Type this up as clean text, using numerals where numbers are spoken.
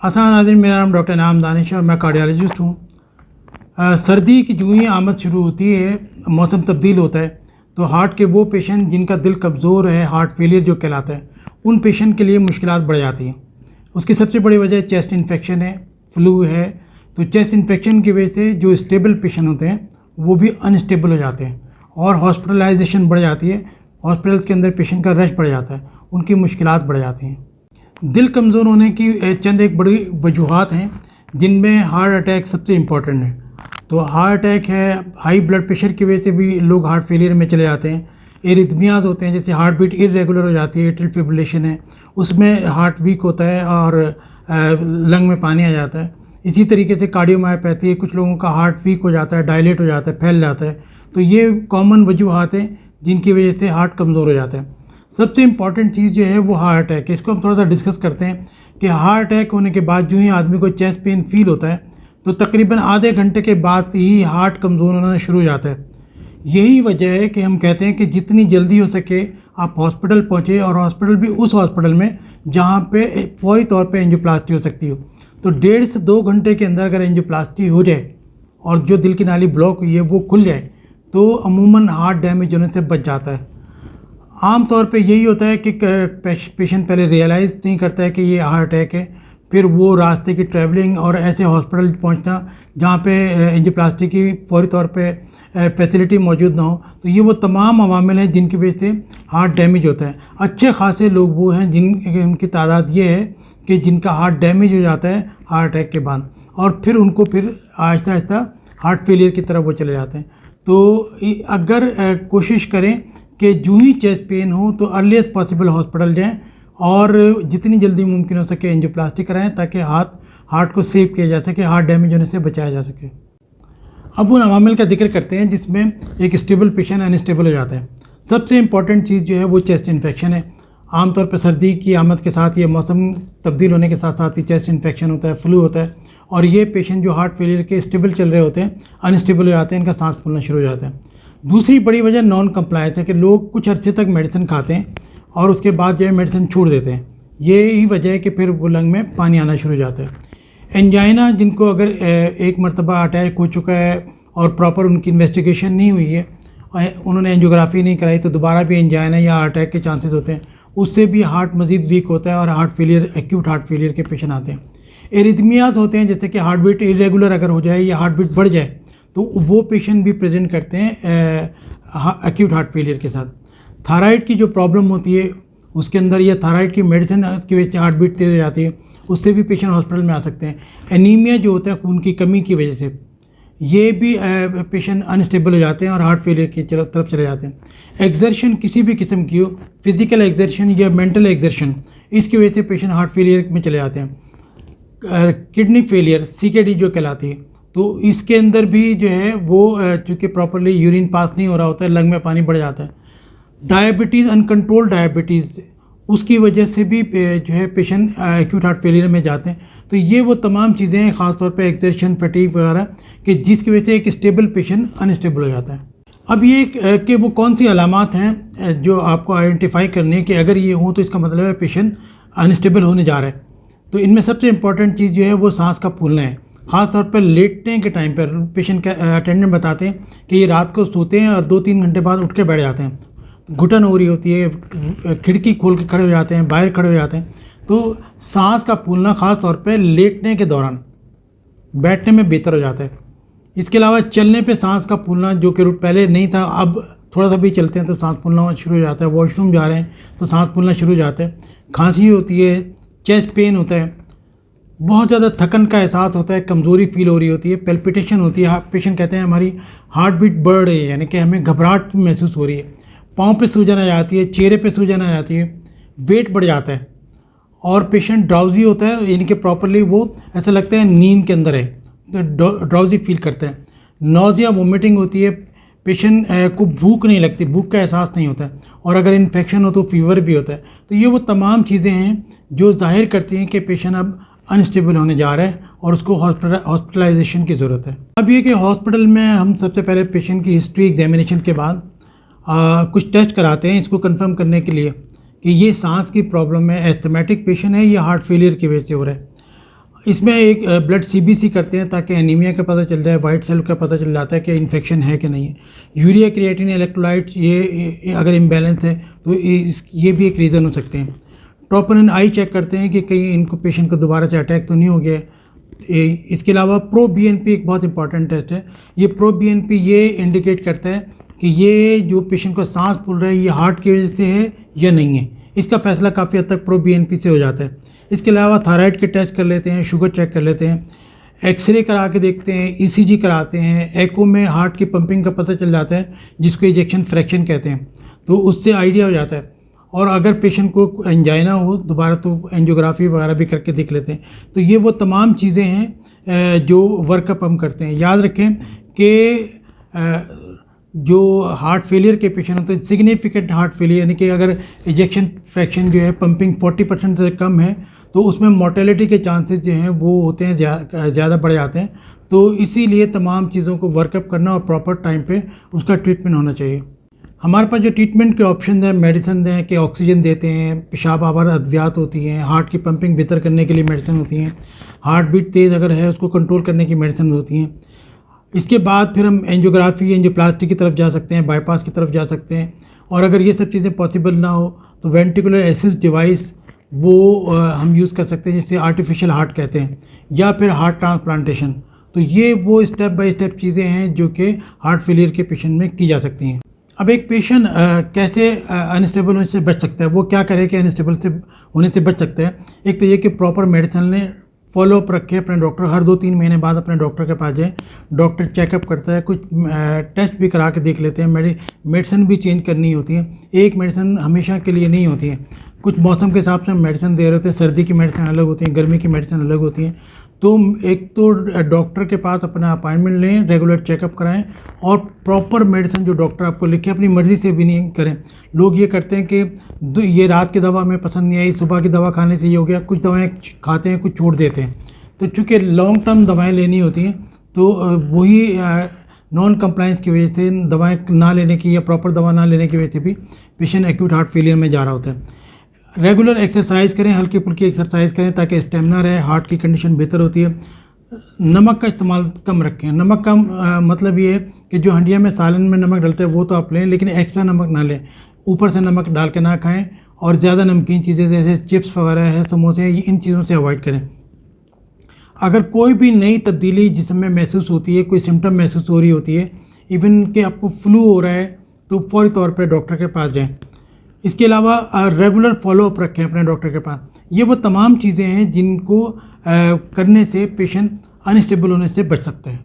अस्सलाम नाज़रीन, मेरा नाम डॉक्टर नाम दानिश है और मैं कार्डियोलॉजिस्ट हूँ। सर्दी की जो ही आमद शुरू होती है, मौसम तब्दील होता है, तो हार्ट के वो पेशेंट जिनका दिल कमज़ोर है, हार्ट फेलियर जो कहलाता है, उन पेशेंट के लिए मुश्किलात बढ़ जाती हैं। उसकी सबसे बड़ी वजह चेस्ट इन्फेक्शन है, फ्लू है। तो चेस्ट इन्फेक्शन की वजह से जो स्टेबल पेशेंट होते हैं वो भी अनस्टेबल हो जाते हैं और हॉस्पिटलाइजेशन बढ़ जाती है। हॉस्पिटल्स के अंदर पेशेंट का रश बढ़ जाता है, उनकी मुश्किलात बढ़ जाती हैं। दिल कमज़ोर होने की चंद एक बड़ी वजूहात हैं, जिनमें हार्ट अटैक सबसे इम्पॉर्टेंट है। तो हार्ट अटैक है, हाई ब्लड प्रेशर की वजह से भी लोग हार्ट फेलियर में चले जाते हैं। एरिथमियाज होते हैं, जैसे हार्ट बीट इरेगुलर हो जाती है, एट्रियल फिब्रिलेशन है, उसमें हार्ट वीक होता है और लंग में पानी आ जाता है। इसी तरीके से कार्डियोमायोपैथी है, कुछ लोगों का हार्ट वीक हो जाता है, डायलेट हो जाता है, फैल जाता है। तो ये कॉमन वजूहात हैं जिनकी वजह से हार्ट कमज़ोर हो जाता है। सबसे इम्पॉर्टेंट चीज़ जो है वो हार्ट अटैक है। इसको हम थोड़ा सा डिस्कस करते हैं कि हार्ट अटैक होने के बाद जो ही आदमी को चेस्ट पेन फील होता है, तो तकरीबन आधे घंटे के बाद ही हार्ट कमज़ोर होना शुरू हो जाता है। यही वजह है कि हम कहते हैं कि जितनी जल्दी हो सके आप हॉस्पिटल पहुँचे, और हॉस्पिटल भी उस हॉस्पिटल में जहाँ पे फौरी तौर पे एंजियोप्लास्टी हो सकती हो। तो 1.5 से 2 घंटे के अंदर अगर एंजियोप्लास्टी हो जाए और जो दिल की नाली ब्लॉक हुई है वो खुल जाए, तो अमूमन हार्ट डैमेज होने से बच जाता है। आम तौर पे यही होता है कि पेशेंट पहले रियलाइज़ नहीं करता है कि ये हार्ट अटैक है, फिर वो रास्ते की ट्रैवलिंग और ऐसे हॉस्पिटल पहुंचना जहाँ पे एंजियोप्लास्टी की फौरी तौर पे फैसिलिटी मौजूद ना हो, तो ये वो तमाम अवामिल हैं जिनकी वजह से हार्ट डैमेज होता है। अच्छे खासे लोग वो हैं जिनकी तादाद ये है कि जिनका हार्ट डैमेज हो जाता है हार्ट अटैक के बाद, और फिर उनको फिर आहिस्ता आहिस्ता हार्ट फेलियर की तरफ वो चले जाते हैं। तो अगर कोशिश करें कि जो ही चेस्ट पेन हो तो अर्लीस्ट पॉसिबल हॉस्पिटल जाएं और जितनी जल्दी मुमकिन हो सके एंजियोप्लास्टी कराएं, ताकि हार्ट को सेव किया जा सके, हार्ट डैमेज होने से बचाया जा सके। अब उन अवामिल का जिक्र करते हैं जिसमें एक स्टेबल पेशेंट अनस्टेबल हो जाता है। सबसे इम्पॉर्टेंट चीज़ जो है वो चेस्ट इन्फेक्शन है। आमतौर पर सर्दी की आमद के साथ, ये मौसम तब्दील होने के साथ साथ ही चेस्ट इन्फेक्शन होता है, फ्लू होता है, और ये पेशेंट जो हार्ट फेलियर के स्टेबल चल रहे होते हैं अनस्टेबल हो जाते हैं, इनका सांस फूलना शुरू हो जाता है। दूसरी बड़ी वजह नॉन कंप्लायंस है कि लोग कुछ अरसे तक मेडिसिन खाते हैं और उसके बाद जो है मेडिसिन छोड़ देते हैं। यही वजह है कि फिर वो लंग में पानी आना शुरू हो जाता है। एंजाइना, जिनको अगर एक मरतबा अटैक हो चुका है और प्रॉपर उनकी इन्वेस्टिगेशन नहीं हुई है, उन्होंने एंजियोग्राफी नहीं कराई, तो दोबारा भी एंजाइना या अटैक के चांसेस होते हैं। उससे भी हार्ट मज़ीद वीक होता है और heart failure, acute heart failure के पेशेंट आते हैं। एरिथमियाज होते हैं, जैसे कि हार्ट बीट इरेगुलर अगर हो जाए या हार्ट बीट बढ़ जाए, तो वो पेशेंट भी प्रेजेंट करते हैं एक्यूट हार्ट फेलियर के साथ। थायराइड की जो प्रॉब्लम होती है उसके अंदर, या थायराइड की मेडिसिन की वजह से हार्ट बीट तेज़ हो जाती है, उससे भी पेशेंट हॉस्पिटल में आ सकते हैं। एनीमिया जो होता है खून की कमी की वजह से, ये भी पेशेंट अनस्टेबल हो जाते हैं और हार्ट फेलियर की तरफ चले जाते हैं। एक्सर्शन किसी भी किस्म की हो, फिज़िकल एक्सर्शन या मेंटल एक्सर्शन, इसकी वजह से पेशेंट हार्ट फेलियर में चले जाते हैं। किडनी फेलियर, CKD जो कहलाती है, तो इसके अंदर भी जो है वो चूँकि प्रॉपरली यूरिन पास नहीं हो रहा होता है, लंग में पानी बढ़ जाता है। डायबिटीज़, अनकंट्रोल्ड डायबिटीज़, उसकी वजह से भी जो है पेशेंट एक्यूट हार्ट फेलियर में जाते हैं। तो ये वो तमाम चीज़ें हैं, ख़ासतौर पे एक्सर्शन, फटीग वगैरह, कि जिसकी वजह से एक स्टेबल पेशेंट अनस्टेबल हो जाता है। अब ये कि वो कौन सी अलामात हैं जो आपको आइडेंटिफाई करनी है कि अगर ये हो तो इसका मतलब है पेशेंट अनस्टेबल होने जा रहा है। तो इनमें सबसे इम्पॉर्टेंट चीज़ जो है वो सांस का फूलना है। ख़ास तौर पर लेटने के टाइम पर पेशेंट का अटेंडेंट बताते हैं कि ये रात को सोते हैं और 2-3 घंटे बाद उठ के बैठ जाते हैं, घुटन हो रही होती है, खिड़की खोल के खड़े हो जाते हैं, बाहर खड़े हो जाते हैं। तो सांस का फूलना ख़ास तौर पे लेटने के दौरान, बैठने में बेहतर हो जाता है। इसके अलावा चलने पे सांस का फूलना, जो कि पहले नहीं था, अब थोड़ा सा भी चलते हैं तो सांस फूलना शुरू हो जाता है। वॉशरूम जा रहे हैं तो सांस फूलना शुरू हो जाता है। खांसी होती है, चेस्ट पेन होता है, बहुत ज़्यादा थकन का एहसास होता है, कमज़ोरी फील हो रही होती है, पेल्पिटेशन होती है। पेशेंट कहते हैं हमारी हार्ट बीट बढ़ रही है, यानी कि हमें घबराहट महसूस हो रही है। पाँव पे सूजन आ जाती है, चेहरे पे सूजन आ जाती है, वेट बढ़ जाता है, और पेशेंट ड्राउजी होता है, यानी कि प्रॉपरली वो ऐसा लगता है नींद के अंदर है, तो ड्राउजी फील करते हैं। नौजिया, वोमिटिंग होती है, पेशेंट को भूख नहीं लगती, भूख का एहसास नहीं होता है, और अगर इन्फेक्शन हो तो फीवर भी होता है। तो ये वो तमाम चीज़ें हैं जो जाहिर करती हैं कि पेशेंट अब अनस्टेबल होने जा रहा है और उसको हॉस्पिटलाइजेशन की ज़रूरत है। अब ये कि हॉस्पिटल में हम सबसे पहले पेशेंट की हिस्ट्री एग्जामिनेशन के बाद कुछ टेस्ट कराते हैं, इसको कंफर्म करने के लिए कि ये सांस की प्रॉब्लम है, एस्थमेटिक पेशेंट है या हार्ट फेलियर की वजह से हो रहा है। इसमें एक ब्लड सीबीसी करते हैं ताकि एनीमिया का पता चल जाए, वाइट सेल का पता चल जाता है कि इन्फेक्शन है कि नहीं है। यूरिया क्रिएटिन इलेक्ट्रोलाइट ये अगर इम्बैलेंस है तो ये भी एक रीज़न हो सकते हैं। ट्रोपोनिन आई चेक करते हैं कि कहीं इनको पेशेंट को दोबारा से अटैक तो नहीं हो गया। इसके अलावा प्रो बीएनपी एक बहुत इंपॉर्टेंट टेस्ट है। ये प्रो बीएनपी ये इंडिकेट करता है कि ये जो पेशेंट को सांस फूल रहा है ये हार्ट की वजह से है या नहीं है। इसका फैसला काफ़ी हद तक प्रो बीएनपी से हो जाता है। इसके अलावा थायराइड के टेस्ट कर लेते हैं, शुगर चेक कर लेते हैं, एक्सरे करा के देखते हैं, ईसीजी कराते हैं, एको में हार्ट की पंपिंग का पता चल जाता है जिसको इजेक्शन फ्रैक्शन कहते हैं, तो उससे आइडिया हो जाता है। और अगर पेशेंट को एंजाइना हो दोबारा तो एंजियोग्राफी वगैरह भी करके देख लेते हैं। तो ये वो तमाम चीज़ें हैं जो वर्कअप हम करते हैं। याद रखें कि जो हार्ट फेलियर के पेशेंट होते हैं, सिग्निफिकेंट हार्ट फेलियर यानी कि अगर इजेक्शन फ्रैक्शन जो है पंपिंग 40% से कम है तो उसमें मोर्टेलिटी के चांसेस जो हैं वो होते हैं ज़्यादा बढ़ जाते हैं। तो इसीलिए तमाम चीज़ों को वर्कअप करना और प्रॉपर टाइम पे उसका ट्रीटमेंट होना चाहिए। हमारे पास जो ट्रीटमेंट के ऑप्शन हैं, मेडिसिन हैं कि ऑक्सीजन देते हैं, पेशाब आवर अद्वियात होती हैं, हार्ट की पंपिंग बेहतर करने के लिए मेडिसिन होती हैं, हार्ट बीट तेज़ अगर है उसको कंट्रोल करने की मेडिसिन होती हैं। इसके बाद फिर हम एंजियोग्राफी एंजियोप्लास्टी की तरफ जा सकते हैं, बाईपास की तरफ जा सकते हैं। और अगर ये सब चीज़ें पॉसिबल ना हो तो वेंटिकुलर असिस्ट डिवाइस वो हम यूज़ कर सकते हैं जिससे आर्टिफिशियल हार्ट कहते हैं, या फिर हार्ट ट्रांसप्लांटेशन। तो ये वो स्टेप बाय स्टेप चीज़ें हैं जो कि हार्ट फेलियर के पेशेंट में की जा सकती हैं। अब एक पेशेंट कैसे अनस्टेबल होने से बच सकता है, वो क्या करे कि अनस्टेबल से होने से बच सकता है। एक तो ये कि प्रॉपर मेडिसिन लें, फॉलोअप रखें अपने डॉक्टर, हर 2-3 महीने बाद अपने डॉक्टर के पास जाएं। डॉक्टर चेकअप करता है, कुछ टेस्ट भी करा के देख लेते हैं। मेडिसिन भी चेंज करनी होती है, एक मेडिसिन हमेशा के लिए नहीं होती है। कुछ मौसम के हिसाब से हम मेडिसिन दे रहे होते हैं, सर्दी की मेडिसिन अलग होती है, गर्मी की मेडिसिन अलग होती हैं। तो एक तो डॉक्टर के पास अपना अपॉइंटमेंट लें, रेगुलर चेकअप कराएं और प्रॉपर मेडिसिन जो डॉक्टर आपको लिखे अपनी मर्ज़ी से भी नहीं करें। लोग ये करते हैं कि ये रात की दवा हमें पसंद नहीं आई, सुबह की दवा खाने से ये हो गया, कुछ दवाएं खाते हैं कुछ छोड़ देते हैं। तो चूँकि लॉन्ग टर्म दवाएँ लेनी होती हैं तो वही नॉन कंप्लाइंस की वजह से दवाएँ ना लेने की या प्रॉपर दवा ना लेने की वजह से भी पेशेंट एक्यूट हार्ट फेलियर में जा रहा होता है। रेगुलर एक्सरसाइज करें, हल्की फुल्की एक्सरसाइज करें ताकि स्टेमिना रहे, हार्ट की कंडीशन बेहतर होती है। नमक का इस्तेमाल कम रखें। नमक का मतलब ये है कि जो हंडिया में सालन में नमक डलता है वो तो आप लें, लेकिन एक्स्ट्रा नमक ना लें, ऊपर से नमक डाल के ना खाएं। और ज़्यादा नमकीन चीज़ें जैसे चिप्स वगैरह है, समोसे हैं, इन चीज़ों से अवॉइड करें। अगर कोई भी नई तब्दीली जिसमें महसूस होती है, कोई सिम्टम महसूस हो रही होती है, इवन कि आपको फ्लू हो रहा है, तो फौरी तौर पर डॉक्टर के पास जाएँ। इसके अलावा रेगुलर फॉलोअप रखें अपने डॉक्टर के पास। ये वो तमाम चीज़ें हैं जिनको करने से पेशेंट अनस्टेबल होने से बच सकता है।